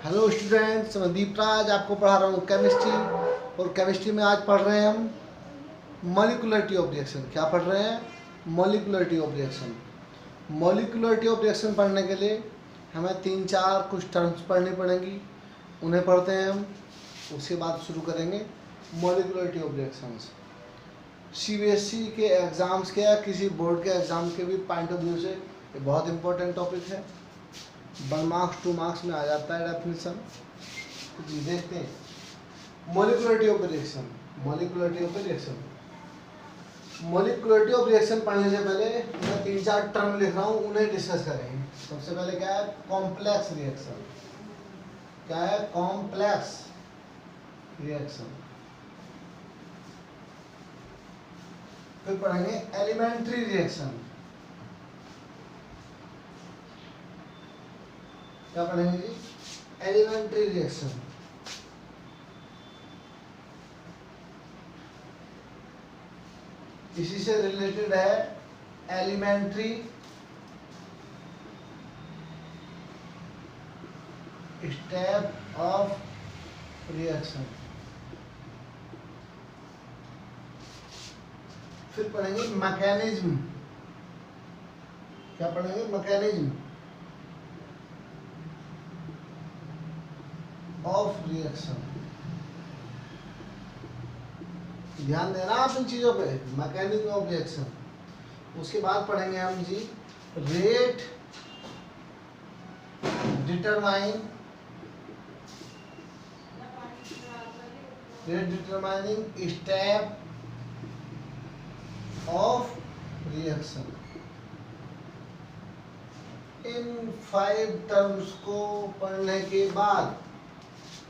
Hello students, मैं दीपराज आपको पढ़ा रहा हूँ केमिस्ट्री। और केमिस्ट्री में आज पढ़ रहे हैं हम मॉलिक्यूलरिटी ऑफ रिएक्शन। क्या पढ़ रहे हैं? Molecularity of reaction. Molecularity of reaction पढ़ने के लिए हमें 3-4 कुछ टर्म्स पढ़नी पड़ेंगी, उन्हें पढ़ते हैं हम। उसके बाद शुरू करेंगे मॉलिक्यूलरिटी ऑफ रिएक्शंस। CBSE के एग्ज़ाम्स के या किसी बोर्ड के एग्ज़ाम के भी पॉइंट ऑफ व्यू से ये बहुत इंपॉर्टेंट टॉपिक है। 1 मार्क्स 2 मार्क्स में आ जाता है डेफिनेशन। जी देखते हैं molecularity of reaction. Molecularity of reaction molecularity of reaction पढ़ने से पहले मैं 3-4 टर्म लिख रहा हूँ, उन्हें डिस्कस करेंगे। सबसे पहले क्या है? Complex reaction. क्या है? Complex reaction. फिर पढ़ेंगे एलिमेंट्री रिएक्शन। क्या पढ़ेंगे जी? Elementary reaction. इसी से रिलेटेड है एलिमेंट्री स्टेप ऑफ रिएक्शन। फिर पढ़ेंगे मैकेनिज्म। क्या पढ़ेंगे? Mechanism of reaction. ध्यान देना आप इन चीजों पे, मैकेनिज्म ऑफ रिएक्शन। उसके बाद पढ़ेंगे हम जी rate determining step of reaction. इन 5 टर्म्स को पढ़ने के बाद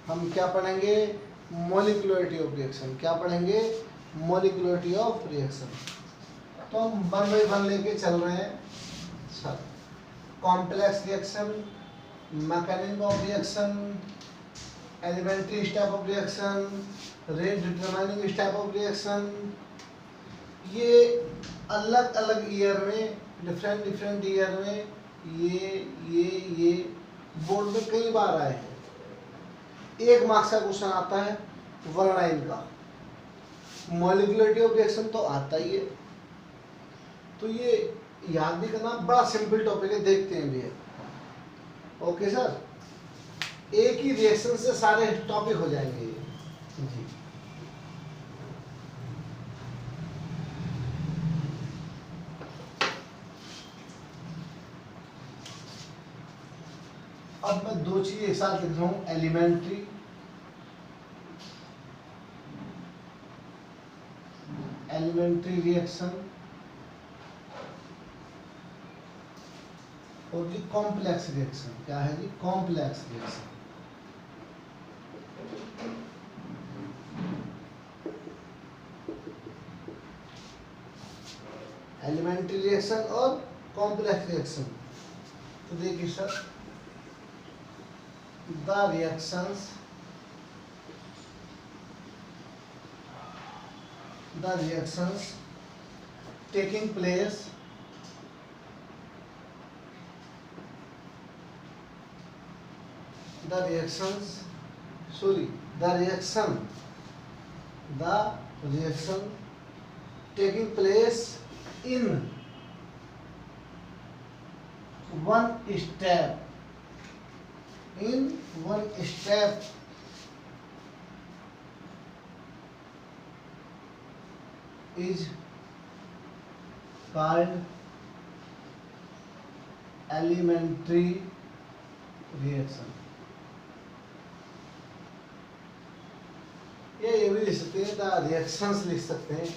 हम क्या पढ़ेंगे? Molecularity of reaction. क्या पढ़ेंगे? Molecularity of reaction. तो हम 1 बाय 1 लेके चल रहे हैं। Sir, complex reaction, mechanism of reaction, elementary step of reaction, rate determining step of reaction. ये अलग अलग ईयर में, डिफरेंट ईयर में ये बोर्ड में कई बार आए हैं। 1 मार्क्स का क्वेश्चन आता है वर्नाइन का। मॉलिक्यूलरिटी ऑफ रिएक्शन तो आता ही है, तो ये याद भी करना बड़ा सिंपल टॉपिक है। देखते हैं भैया। ओके सर, एक ही रिएक्शन से सारे टॉपिक हो जाएंगे ये जी। अब मैं 2 चीज एक साथ लिख रहा हूं, एलिमेंट्री रिएक्शन और जी कॉम्प्लेक्स रिएक्शन। क्या है जी? Complex reaction. एलिमेंट्री रिएक्शन और कॉम्प्लेक्स रिएक्शन। तो देखिए sir, the reactions taking place the reaction taking place in one step is called elementary reaction। ये भी लिख सकते हैं, द रिएक्शंस लिख सकते हैं।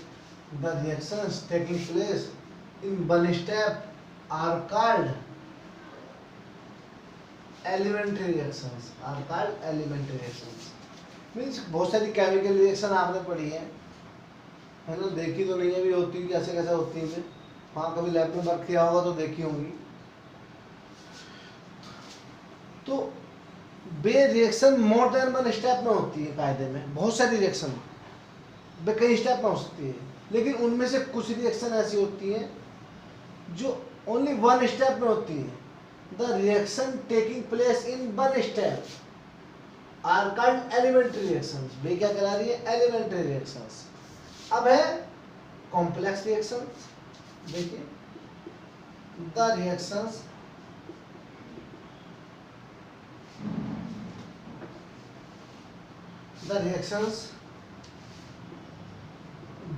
The reactions taking place in one step are called elementary reactions. Means बहुत सारी केमिकल रिएक्शन आपने पढ़ी है ना? देखी तो नहीं है भी होती कैसे कैसे होती है। हाँ, कभी लैब में वर्क किया होगा तो देखी होंगी। तो बे रिएक्शन मोर देन 1 स्टेप में होती है। कायदे में बहुत सारी रिएक्शन बे कई स्टेप में हो सकती है, लेकिन उनमें से कुछ रिएक्शन ऐसी होती हैं जो ओनली 1 स्टेप में होती है। The reaction taking place in 1 step are called elementary reactions. वे क्या करा रही है? Elementary reactions. अब है कॉम्प्लेक्स रिएक्शंस। देखिए the reactions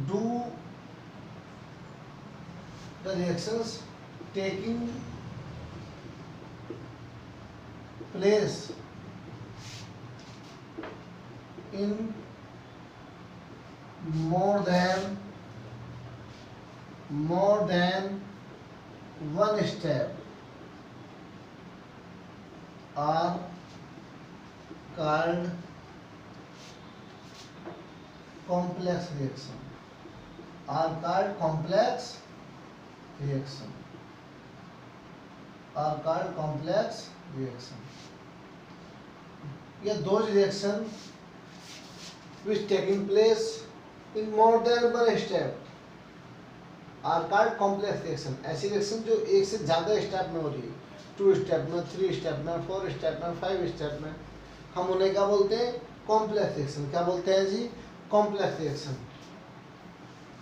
do the reactions taking place in more than one step are called complex reaction. Are called complex reaction. Are called complex reaction. Yeah, those reaction which taking place in more than one step are called complex reaction. ऐसी reaction जो एक से ज़्यादा step में हो रही है, 2 step में, 3 स्टेप में, 4 स्टेप में, 5 स्टेप में, हम उन्हें क्या बोलते हैं? Complex reaction. क्या बोलते हैं जी? Complex reaction.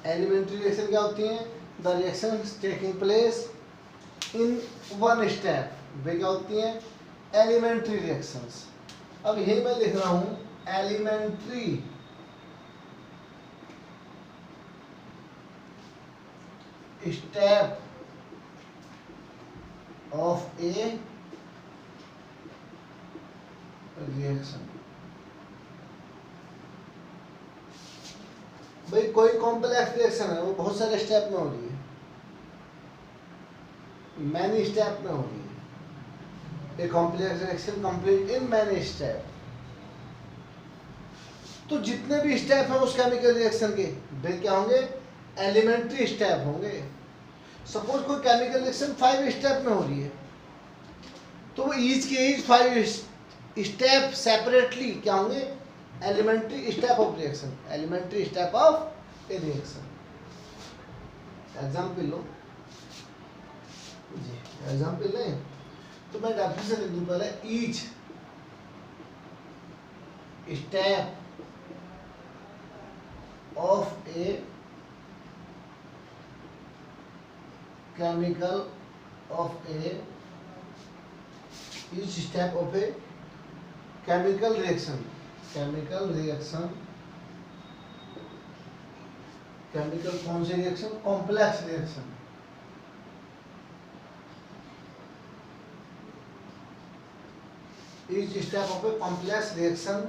एलिमेंट्री रिएक्शन क्या होती हैं? The reaction taking place in one step, वे क्या होती हैं? Elementary reactions. अब यही मैं लिख रहा हूँ elementary step of a reaction. भाई कोई कॉम्प्लेक्स रिएक्शन है, वो बहुत सारे स्टेप में हो रही है, मैनी स्टेप में हो रही है। ए complex reaction complete in many step. तो जितने भी स्टेप है उस केमिकल रिएक्शन के, वे क्या होंगे? एलिमेंट्री स्टेप होंगे। सपोज कोई केमिकल रिएक्शन 5 स्टेप में हो रही है, तो वो ईच के ईच 5 स्टेप सेपरेटली क्या होंगे? Elementary step of reaction. Elementary step of a reaction. Example लो जी, एग्जाम्पल लें तो मैं डेफिनेशन लिख दूं पहले। Each step of a chemical of a each step of a chemical reaction कौन सी reaction? Complex reaction. each step of a complex reaction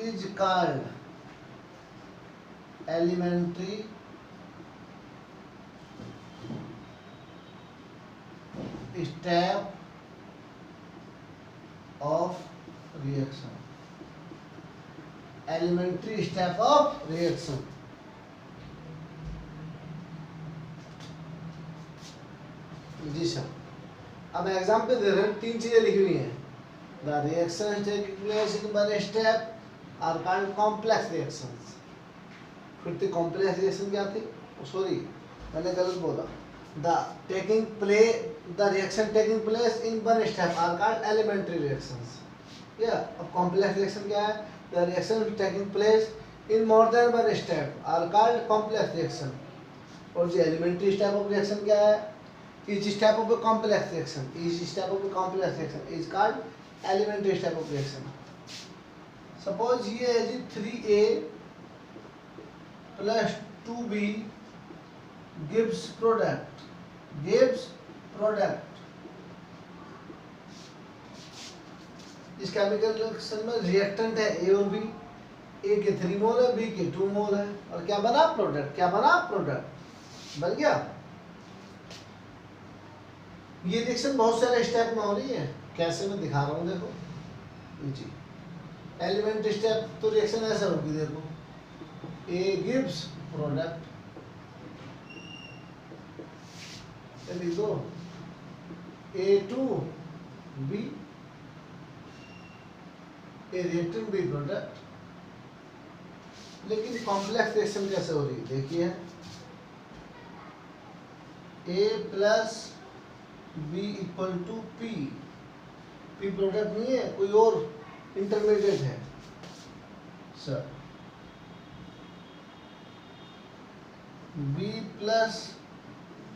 is called elementary step of reaction। Elementary step of reaction. जी sir. अब example दे रहे हैं, 3 चीजें लिखी हुई हैं। The reaction taking place in one step are called complex reactions. फिर थी कॉम्प्लेक्स रिएक्शन क्या थी? सॉरी मैंने गलत बोला। the reaction taking place in one step are called elementary reactions। या अब कॉम्प्लेक्स रिएक्शन क्या है? the reaction taking place in more than one step are called complex reaction। और जो elementary step of reaction क्या है? each step of a complex reaction is called elementary step of reaction। suppose ये है जी 3a plus 2b gives product। इस chemical reaction में reactant है ए और बी। ए के 3 मोल है, बी के 2 मोल है, और क्या बना? प्रोडक्ट बन गया। ये रिएक्शन बहुत सारे स्टेप में हो रही है। कैसे मैं दिखा रहा हूँ, देखो जी। एलिमेंट्री स्टेप तो रिएक्शन ऐसा होगी, देखो ए गिव्स प्रोडक्ट, लिख दो A2B, ए रिएक्टेंट बी प्रोडक्ट। लेकिन कॉम्प्लेक्स रिएक्शन कैसे हो रही है? देखिए A plus B equal to P P product नहीं है, कोई और इंटरमीडिएट है sir. B plus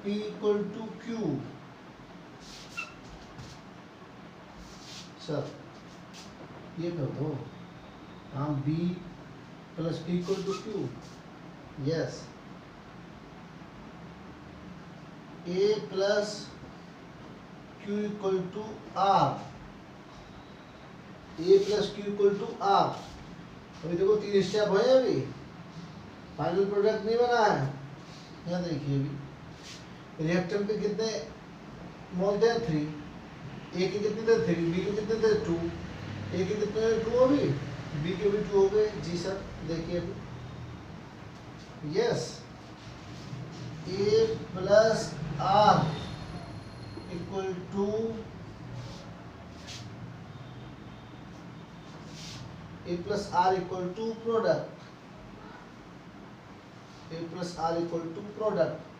P equal to Q sir, ये कर दो। हाँ, B plus P equal to Q, yes. A plus Q equal to R, A plus Q equal to R. अभी देखो 3 स्टेप है, अभी फाइनल प्रोडक्ट नहीं बना है। यहाँ देखिए अभी रिएक्टेंट पे कितने मोल थे 3, ए के कितने थे 3, बी के कितने थे 2, ए के कितने 2 अभी, बी के भी 2 हो गए। जी सर, देखिए अभी yes. A plus R equal to A plus R equal to product, A plus R equal to product.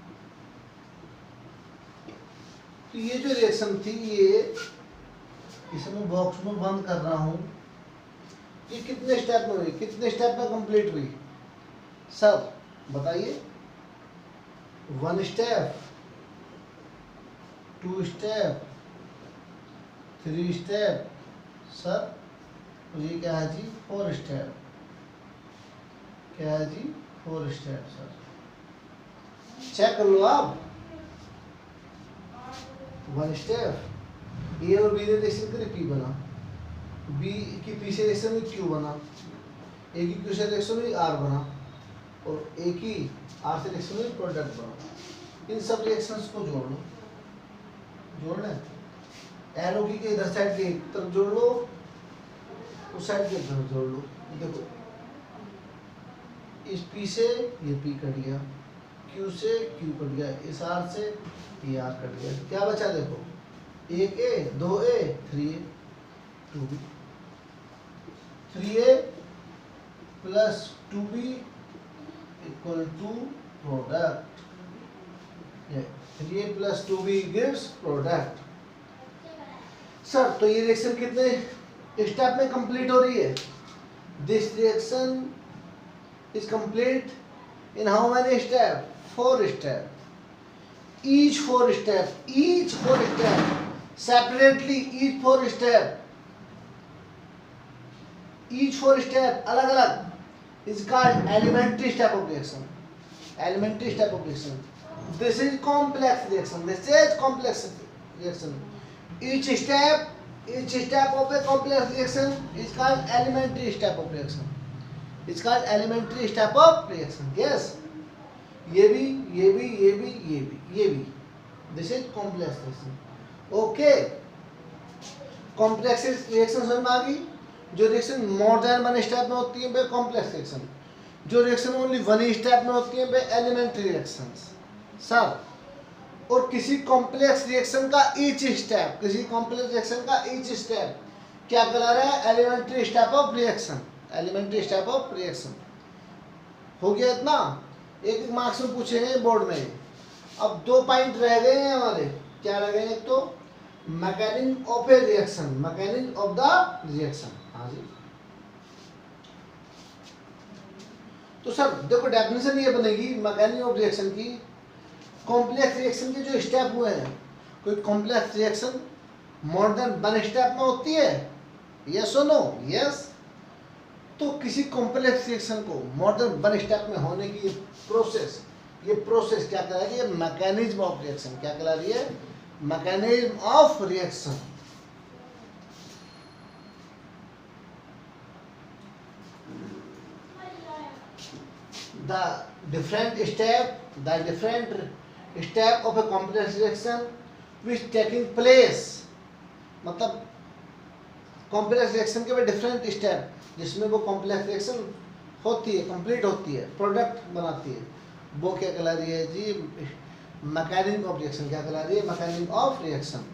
तो ये जो रिएक्शन थी, ये इसे मैं बॉक्स में बंद कर रहा हूं। ये कितने स्टेप में हुई, कितने स्टेप में कंप्लीट हुई सर बताइए? 1 स्टेप, 2 स्टेप, 3 स्टेप सर। और ये क्या है जी? 4 स्टेप। क्या है जी? 4 स्टेप सर। चेक कर लो आप। 1 स्टेप, ए और बी ने रिएक्शन करी, पी बना। बी की पी से रिएक्शन हुई, क्यू बना। ए की क्यू से रिएक्शन हुई, आर बना। और ए की आर से रिएक्शन हुई, प्रोडक्ट बना। इन सब रिएक्शंस को जोड़ लो। जोड़ना है, एरो की इधर साइड की तरफ जोड़ लो, उस साइड की तरफ जोड़ लो। देखो इस पी से ये पी कट गया, क्यू से क्यू कट गया, इस आर से ये आर कट गया। क्या बचा? देखो 1A 2A 3A 2B, 3A plus 2B equal to product. 3A plus 2B gives product. Sir तो ये रिएक्शन कितने स्टेप में कंप्लीट हो रही है? This reaction is complete in how many step? 4 step. each 4 step separately, each 4 step अलग अलग is called elementary step of reaction. Elementary step of reaction. This is complex reaction. Each step of a complex reaction is called elementary step of reaction. It's called elementary step of reaction. Yes. ये भी this is complex reaction. Okay, complex reaction समझ में आ गई। जो reaction more than 1 step में होती है वे कॉम्प्लेक्स रिएक्शन, जो रिएक्शन ओनली 1 स्टेप में होती है वे एलिमेंट्री रिएक्शंस सर। और किसी कॉम्प्लेक्स रिएक्शन का ईच स्टेप, क्या कहला रहा है? Elementary step of reaction. Elementary step of reaction हो गया इतना। एक मार्क्स में पूछेंगे बोर्ड में। अब 2 पॉइंट रह गए हैं हमारे। क्या रह गए? एक तो mechanism of a reaction, mechanism of the reaction. हाँ जी, तो सर देखो डेफिनेशन ये बनेगी मैकेनिज्म ऑफ रिएक्शन की। कॉम्प्लेक्स रिएक्शन के जो स्टेप हुए हैं, कोई complex reaction more than 1 step में होती है, यस और नो? यस। तो किसी कॉम्प्लेक्स रिएक्शन को मोर देन 1 स्टेप में होने की ये प्रोसेस क्या कहला रही है? Mechanism of reaction. क्या कहला रही है? Mechanism of reaction. the different step of a complex reaction which taking place, मतलब कॉम्प्लेक्स रिएक्शन के भी डिफरेंट स्टेप जिसमें वो कॉम्प्लेक्स रिएक्शन होती है, कंप्लीट होती है, प्रोडक्ट बनाती है, वो क्या कहला रही है जी? Mechanism of reaction. क्या कहला रही है? Mechanism of reaction.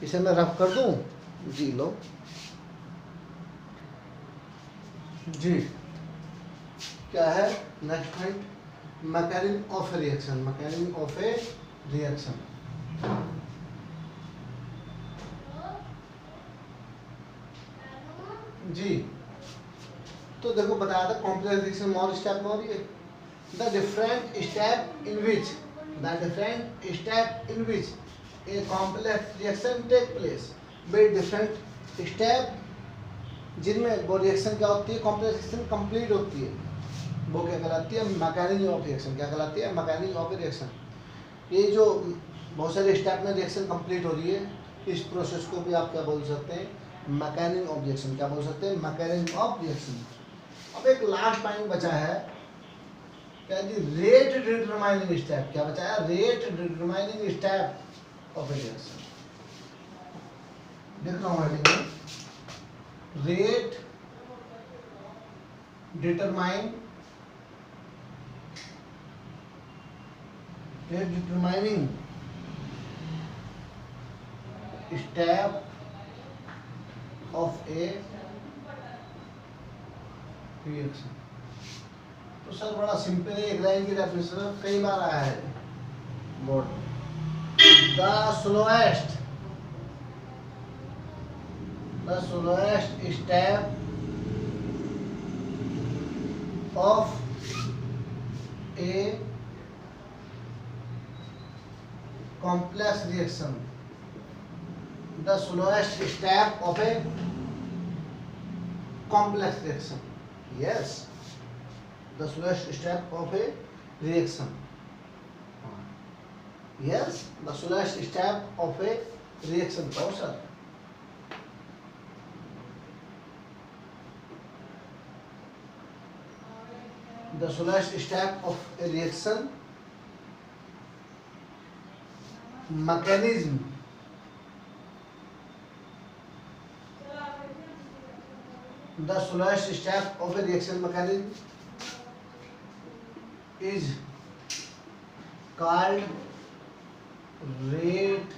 इसे मैं रफ कर दूं जी, लो जी। क्या है next point? Mechanism of a reaction. Mechanism of a reaction तो देखो बताया था कॉम्प्लेक्स रिएक्शन मोर स्टेप में हो रही है। The different step in which a complex reaction take place. भाई डिफरेंट स्टेप जिनमें वो रिएक्शन क्या होती है, कॉम्प्लेक्स रिएक्शन कंप्लीट होती है, वो क्या कहलाती है, मैकेनिज्म ऑफ रिएक्शन। क्या कहलाती है, मैकेनिज्म ऑफ रिएक्शन। ये जो बहुत सारे स्टेप में रिएक्शन कंप्लीट हो रही है, इस प्रोसेस को भी आप क्या बोल सकते हैं, मैकेनिज्म ऑफ रिएक्शन। क्या बोल सकते हैं, मैकेनिज्म ऑफ रिएक्शन। अब एक लास्ट पॉइंट बचा है, क्या जी, रेट डिटरमाइनिंग स्टेप। क्या बचा है, rate determining step of reaction. देख रहा हूँ हेडिंग में, rate determining step of a reaction। तो सर बड़ा सिंपल है, एक लाइन की डेफिनेशन कई बार आया है board. The slowest step of a complex reaction, the slowest step of a complex reaction, yes, the slowest step of a reaction, yes, the slowest step of a reaction। कहो sir, the slowest step of a reaction mechanism the slowest step of a reaction mechanism is called rate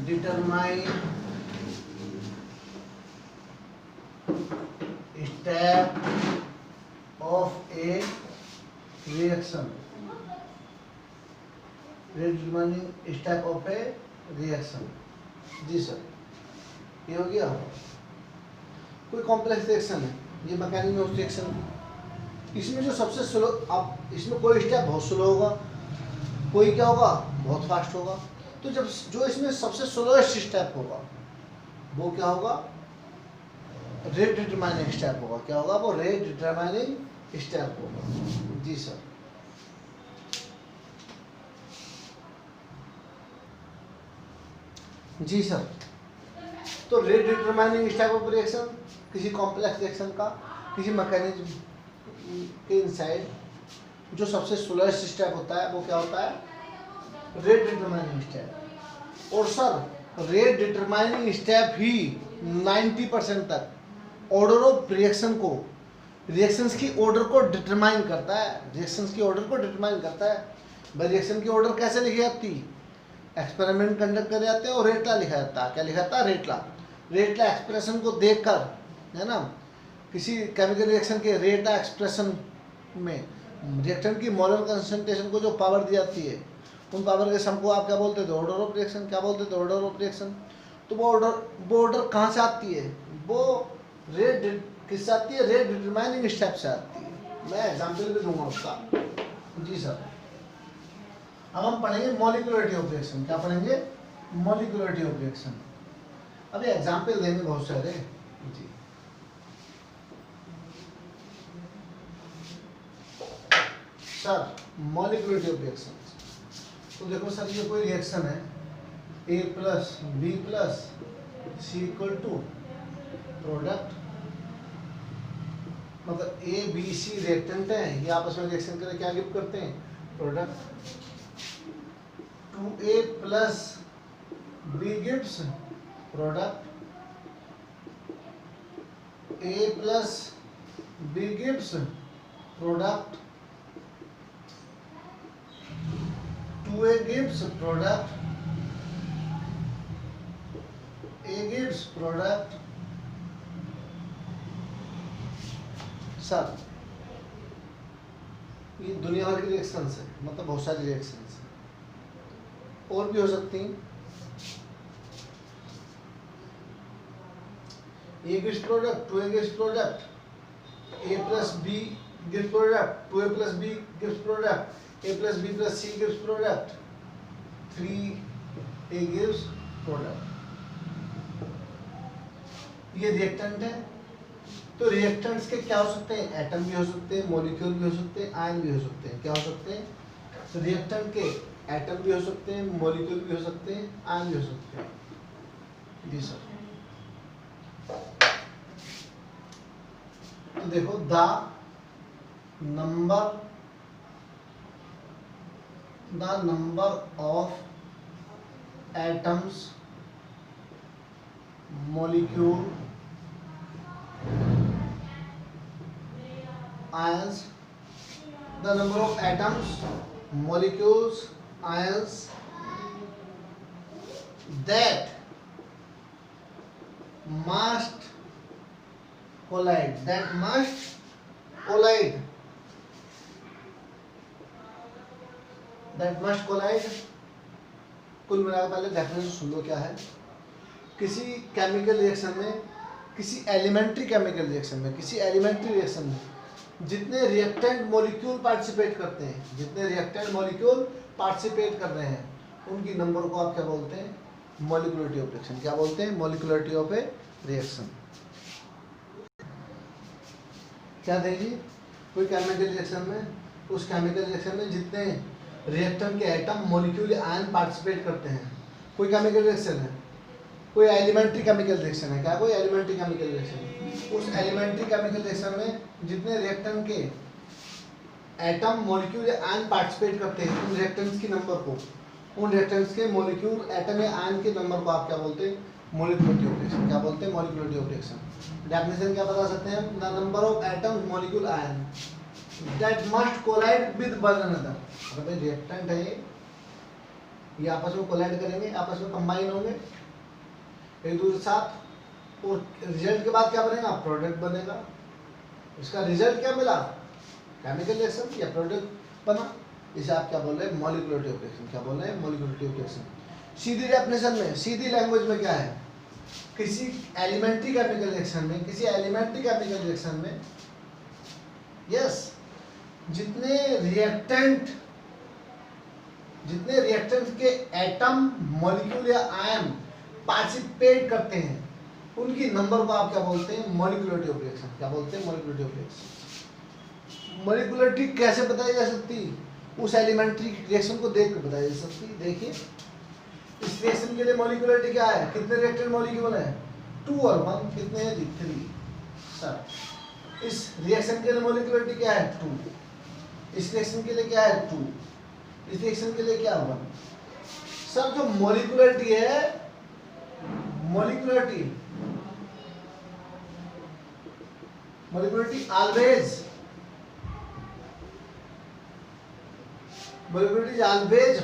determined step of a reaction, rate determining step of a reaction। जी sir, ये हो गया। कोई complex reaction है, ये mechanism of reaction, इसमें जो सबसे स्लो, आप इसमें कोई स्टेप बहुत स्लो होगा, कोई क्या होगा, बहुत फास्ट होगा। तो जब जो इसमें सबसे स्लोएस्ट स्टेप होगा वो क्या होगा, रेट डिटरमाइनिंग स्टेप होगा। क्या होगा वो, रेट डिटरमाइनिंग स्टेप होगा। जी सर, जी सर। तो rate determining step of reaction किसी कॉम्प्लेक्स रिएक्शन का, किसी मैकेनिज्म के इनसाइड जो सबसे स्लोएस्ट स्टेप होता है वो क्या होता है, रेट डिटरमाइनिंग स्टेप। और सर रेट डिटरमाइनिंग स्टेप ही 90% तक ऑर्डर ऑफ रिएक्शन को, रिएक्शंस की ऑर्डर को डिटरमाइन करता है, रिएक्शंस की ऑर्डर को डिटरमाइन करता है। भाई रिएक्शन की ऑर्डर कैसे लिखी जाती, एक्सपेरिमेंट कंडक्ट करे जाते हैं और रेटला लिखा जाता है। क्या लिखा जाता है, रेटला एक्सप्रेशन को देखकर, है ना, किसी केमिकल रिएक्शन के रेटला एक्सप्रेशन में रिएक्टेंट की मोलर कंसंट्रेशन को जो पावर दी जाती है, उन पावर के सम को आप क्या बोलते थे, ऑर्डर ऑफ रिएक्शन। क्या बोलते थे, ऑर्डर ऑफ रिएक्शन। तो वो ऑर्डर कहाँ से आती है, वो रेट किससे आती है, रेट डिटरमाइनिंग स्टेप से आती है। मैं एग्जाम्पल भी दूंगा उसका। जी सर, अब हम पढ़ेंगे मॉलिक्यूलरिटी ऑफ रिएक्शन। क्या पढ़ेंगे, मॉलिक्यूलरिटी ऑफ रिएक्शन। अभी एग्जाम्पल देंगे बहुत सारे। जी सर, मॉलिक्यूलरिटी ऑफ रिएक्शन। तो देखो सर, ये कोई रिएक्शन है, A plus B plus C equal to product, मतलब ए बी सी रिएक्टेंट है, ये आपस में रिएक्शन करके क्या गिव करते हैं, product. 2A plus B gives product, A plus B gives product, 2A gives product, A gives product। Sir ये दुनिया भर की रिएक्शंस है, मतलब बहुत सारी रिएक्शंस है, और भी हो सकती हैं। A gives product, 2A gives product, A plus B gives product, 2A plus B gives product, A plus B plus C gives product, 3A gives product. ये रिएक्टेंट है। तो रिएक्टेंट्स के क्या हो सकते हैं? एटम भी हो सकते हैं, मॉलिक्यूल भी हो सकते हैं, आयन भी हो सकते हैं। क्या हो सकते हैं? तो रिएक्टेंट के एटम भी हो सकते हैं, मॉलिक्यूल भी हो सकते हैं, आयन भी हो सकते हैं। जी सर। तो देखो the number of atoms, molecule, ions, the number of atoms, molecules, ions that must collide, कुल मिलाकर पहले डेफिनेशन सुन लो क्या है। किसी केमिकल रिएक्शन में, किसी एलिमेंट्री केमिकल रिएक्शन में, किसी एलिमेंट्री रिएक्शन में जितने रिएक्टेंट मॉलिक्यूल पार्टिसिपेट करते हैं, जितने रिएक्टेंट मॉलिक्यूल पार्टिसिपेट कर रहे हैं, उनकी नंबर को आप क्या बोलते हैं? मॉलिक्युलरिटी ऑफ रिएक्शन। क्या बोलते हैं? मॉलिक्युलरिटी ऑफ ए रिएक्शन। क्या देखिए, कोई केमिकल रिएक्शन में, उस केमिकल रिएक्शन में जितने रिएक्टेंट के एटम, मॉलिक्यूल, आयन पार्टिसिपेट करते हैं, कोई केमिकल रिएक्शन है, कोई एलिमेंट्री केमिकल रिएक्शन है। क्या? कोई एलिमेंट्री केमिकल रिएक्शन। उस एलिमेंट्री केमिकल रिएक्शन में जितने रिएक्टेंट के एटम, मॉलिक्यूल या आयन पार्टिसिपेट करते हैं, उन रिएक्टेंट्स की नंबर को, उन रिएक्टेंट्स के मॉलिक्यूल, एटम या आयन के नंबर को आप क्या बोलते हैं? मॉलिक्युलरिटी ऑफ रिएक्शन। क्या बोलते हैं? मॉलिक्युलरिटी ऑफ रिएक्शन। डेफिनेशन क्या बता सकते हैं? The number of atoms, molecule, ion that must collide with one another. अगर रिएक्टेंट है ये आपस में कोलाइड करेंगे, आपस में कंबाइन होंगे एक दूसरे के साथ, और रिजल्ट के बाद क्या बनेगा? प्रोडक्ट बनेगा। इसका रिजल्ट क्या मिला? केमिकल रिएक्शन या प्रोडक्ट बना। इसे आप क्या बोल रहे हैं? मॉलिक्युलरिटी ऑफ रिएक्शन। क्या बोल रहे हैं? मॉलिक्युलरिटी ऑफ रिएक्शन। सीधी डेफिनेशन में, सीधी लैंग्वेज में क्या है? किसी एलिमेंट्री केमिकल रिएक्शन में, किसी एलिमेंट्री केमिकल रिएक्शन में यस, जितने रिएक्टेंट के एटम, मॉलिक्यूल या आयन पार्टिसिपेट करते हैं, उनकी नंबर को आप क्या बोलते हैं? मॉलिक्युलरिटी ऑफ रिएक्शन। क्या बोलते हैं? मॉलिक्युलरिटी ऑफ रिएक्शन। मॉलिक्युलरिटी कैसे बताई जा सकती? उस एलिमेंट्री रिएक्शन को देख कर बताई जा सकती। देखिए, इस रिएक्शन के लिए मॉलिक्युलरिटी क्या है? कितने रिएक्टेंट मॉलिक्यूल है? 2 और 1। कितने हैं जी? 3। सर, इस रिएक्शन के लिए मॉलिक्युलरिटी क्या है? 2। इस रिएक्शन के लिए क्या है? 2। इस रिएक्शन के लिए क्या? 1। सर, जो मॉलिक्युलरिटी है, मॉलिक्युलरिटी ऑलवेज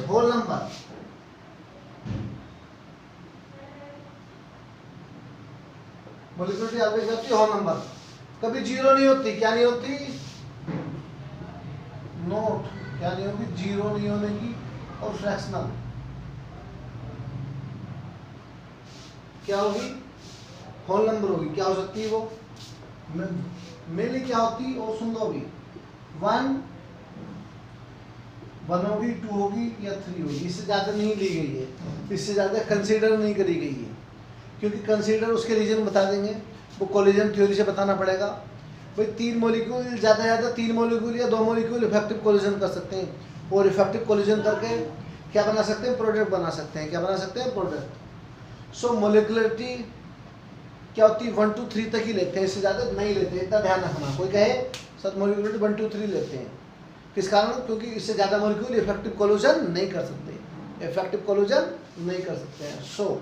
होल नंबर। मॉलिक्युलरिटी ऑलवेज होती है होल नंबर, कभी जीरो नहीं होती। क्या नहीं होती? नोट। क्या नहीं होगी? जीरो नहीं होने की। और फ्रैक्शनल क्या होगी? होल नंबर होगी। क्या हो सकती है वो? मेनली क्या होती? और सुन लो अभी, 1 होगी, 2 होगी या 3 होगी। इससे ज़्यादा नहीं ली गई है, इससे ज़्यादा कंसीडर नहीं करी गई है, क्योंकि कंसीडर उसके रीजन बता देंगे, वो कोलिजन थ्योरी से बताना पड़ेगा। भाई 3 मॉलिक्यूल, ज़्यादा 3 मॉलिक्यूल या 2 मॉलिक्यूल इफेक्टिव कोलिजन कर सकते हैं, और इफेक्टिव कोलिजन करके क्या बना सकते हैं? प्रोडक्ट बना सकते हैं। क्या बना सकते हैं? प्रोडक्ट। सो मॉलिक्युलरिटी क्या होती है? 1 2 3 तक ही लेते हैं, इससे ज़्यादा नहीं लेते। इतना ध्यान रखना। कोई कहे सर मॉलिक्युलरिटी 1 2 3 लेते हैं, किस कारण? क्योंकि इससे ज़्यादा मॉलिक्यूल इफेक्टिव कोलिजन नहीं कर सकते, इफेक्टिव कोलिजन नहीं कर सकते हैं। सो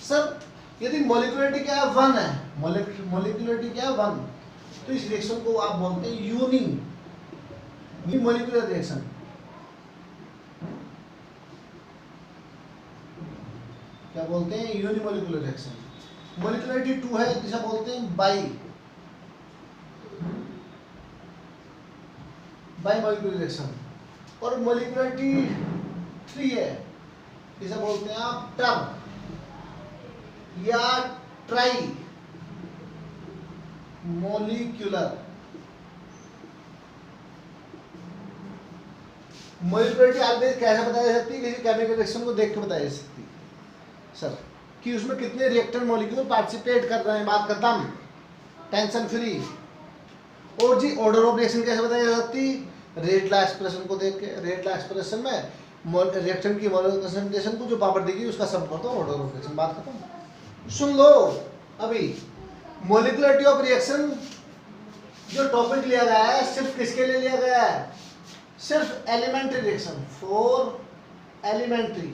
सर, यदि मॉलिक्युलरिटी क्या है? 1 है। मॉलिक्युलरिटी क्या है? 1। तो इस रिएक्शन को आप बोलते हैं यूनिमॉलिक्युलर रिएक्शन। क्या बोलते हैं? यूनिमॉलिक्युलर रिएक्शन। मॉलिक्युलरिटी 2 है, जिसे बोलते हैं बाई मॉलिक्युलर रिएक्शन। और मॉलिक्युलरिटी 3 है, जिसे बोलते हैं आप ट्राई मोलिकुलर मोलिकुलरिटी आप कैसे बताई जा सकती है? किसी केमिकल रिएक्शन को देख के बताई जा सकती है सर कि उसमें कितने रिएक्टेंट मॉलिक्यूल पार्टिसिपेट कर रहे हैं, बात खत्म, टेंशन फ्री। और जी ऑर्डर ऑफ रिएक्शन कैसे बताई जा सकती? रेट लॉ एक्सप्रेशन को देख के। रेट लॉ एक्सप्रेशन में रिएक्टेंट की मॉलिक्यूलर कंसंट्रेशन को जो पावर देगी उसका सब करता हूँ ऑर्डर ऑफ रिएक्शन, बात खत्म। सुन लो अभी मोलिकुलरिटी ऑफ रिएक्शन जो टॉपिक लिया गया है सिर्फ किसके लिए लिया गया है? सिर्फ elementary reaction, for elementary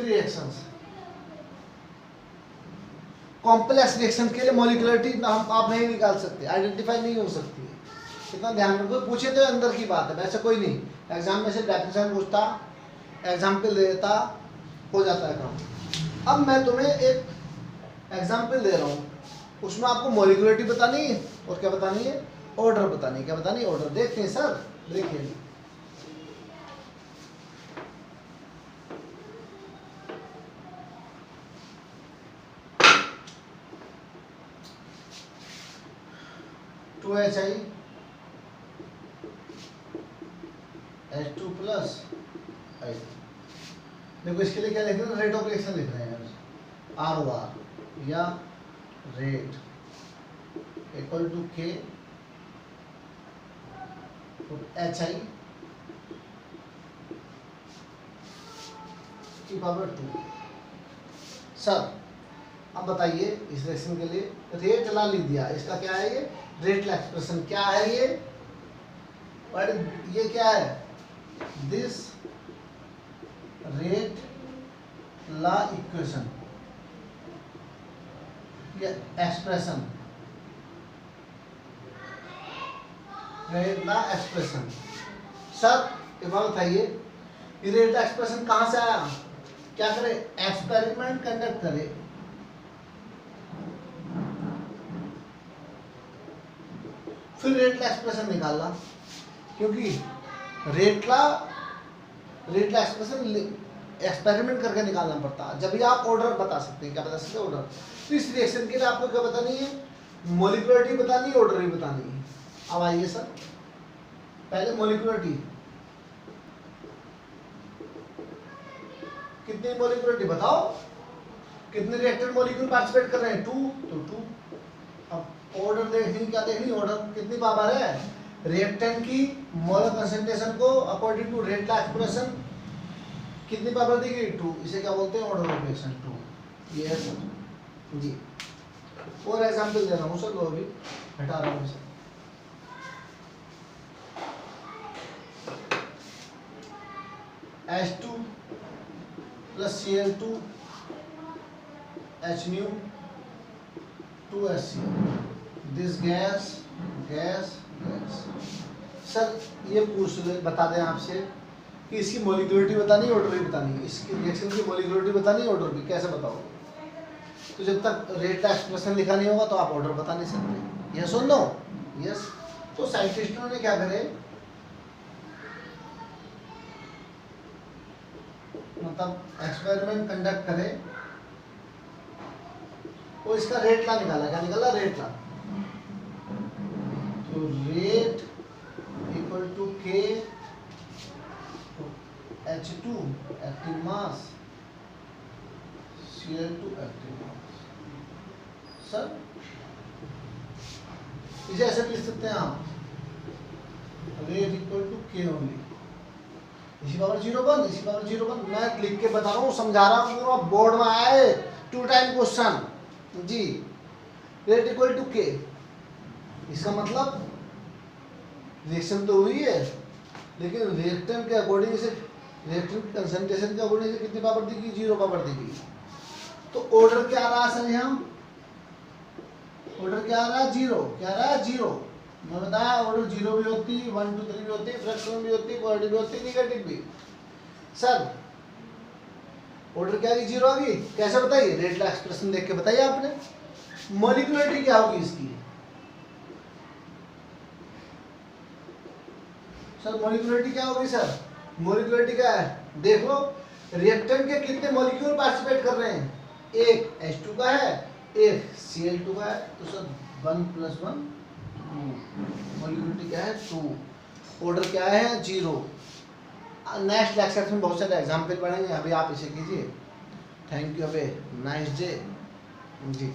reactions. Complex reaction के लिए मोलिकुलरिटी आप नहीं निकाल सकते, आइडेंटिफाई नहीं हो सकती है, इतना ध्यान रखो। पूछे तो अंदर की बात है, वैसे कोई नहीं। एग्जाम में से डेफिनेशन पूछता, एग्जाम्पल दे देता, हो जाता है काम। अब मैं तुम्हें एक एग्जाम्पल दे रहा हूँ, उसमें आपको मोलिकुलरिटी बतानी है और क्या बतानी है? ऑर्डर बतानी है। क्या बतानी है? ऑर्डर। देखते हैं सर, देखिए 2HI H2 प्लस I। देखो इसके लिए क्या लिख रहे हैं? रेट ऑफ रिएक्शन लिख रहे हैं, ROR या rate equal to K HI की पावर 2। सर अब बताइए इस रिएक्शन के लिए रेट ला लिख दिया, इसका क्या है? ये रेट ला एक्सप्रेशन क्या है? ये क्या है? दिस रेट ला इक्वेशन या expression, rate law expression. Sir एक बात बताइए, ये रेट ला एक्सप्रेशन कहां से आया? क्या करे? एक्सपेरिमेंट कंडक्ट करे, फिर रेट ला एक्सप्रेशन निकालना, क्योंकि रेट ला एक्सप्रेशन एक्सपेरिमेंट करके निकालना पड़ता है, जब भी आप ऑर्डर बता सकते हैं। क्या बता सकते हैं? ऑर्डर। तो इस रिएक्शन के लिए आपको क्या बतानी है? मोलिकुलरिटी बतानी है, ऑर्डर भी बतानी है। अब आइए सर, पहले मोलिकुलरिटी, कितनी मोलिकुलरिटी बताओ? कितने रिएक्टेंट मॉलिक्यूल पार्टिसिपेट कर रहे हैं? 2, तो 2। अब ऑर्डर देखनी, क्या देखनी? ऑर्डर कितनी पावर है? रिएक्टेंट की मोलर कंसंट्रेशन को according to rate law expression कितनी पावर देगी? 2। इसे क्या बोलते हैं? Order of reaction 2। ये है सर जी। और एग्जांपल दे रहा हूँ सर, लो अभी हटा रहा हूँ sir. H2 plus Cl2 H nu 2HCl, this gas. Sir ये पूछ बता दें आपसे कि इसकी मोलिकुलरिटी बतानी है, ऑर्डर भी बतानी है। इसकी रिएक्शन की मोलिकुलरिटी बतानी है, ऑर्डर भी। कैसे बताओ? तो जब तक रेट ला एक्सप्रेशन लिखा नहीं होगा तो आप ऑर्डर बता नहीं सकते। यस और नो? यस। तो साइंटिस्टों ने क्या करे, मतलब एक्सपेरिमेंट कंडक्ट करे और इसका रेट ला निकाला। क्या निकाला? Rate law. तो rate equal to K H2 active mass Cl2 active mass. Sir इसे ऐसे लिख सकते हैं आप, rate equal to K only, इसी पावर 0 इसी पावर 0 मैं लिख के बता रहा हूँ, समझा रहा हूँ, पूरा बोर्ड में आया है 2 टाइम क्वेश्चन जी। रेट इक्वल टू K, इसका मतलब रिएक्शन तो हुई है, लेकिन रिएक्टेंट के अकॉर्डिंग से, रिएक्टेंट कंसंट्रेशन के अकॉर्डिंग से कितनी पावर दी गई? 0 पावर दी गई। तो ऑर्डर क्या आ रहा है सर? यहाँ ऑर्डर क्या आ रहा है? 0। क्या आ रहा है? 0। मैं बताया ऑर्डर 0 भी होती, 1 2 3 भी होती, फ्रैक्शन भी होती, पॉजिटिव भी होती, निगेटिव भी। सर ऑर्डर क्या आ गई? 0 आ गई। कैसे बताइए? रेट ला एक्सप्रेशन देख के बताइए आपने। मोलिकुलरिटी क्या होगी इसकी? सर मोलिकुलरिटी क्या होगी? सर मोलिकुलरिटी क्या है? देख लो, रिएक्टेंट के कितने मॉलिक्यूल पार्टिसिपेट कर रहे हैं? एक H2 का है, एक Cl2 का है, तो सर 1 + 1 2, मॉलिक्यूलरिटी क्या है 2, ऑर्डर क्या है 0। नेक्स्ट लेक्चर में बहुत सारे एग्जाम्पल पढ़ेंगे, अभी आप इसे कीजिए। थैंक यू, अबे नाइस डे जी।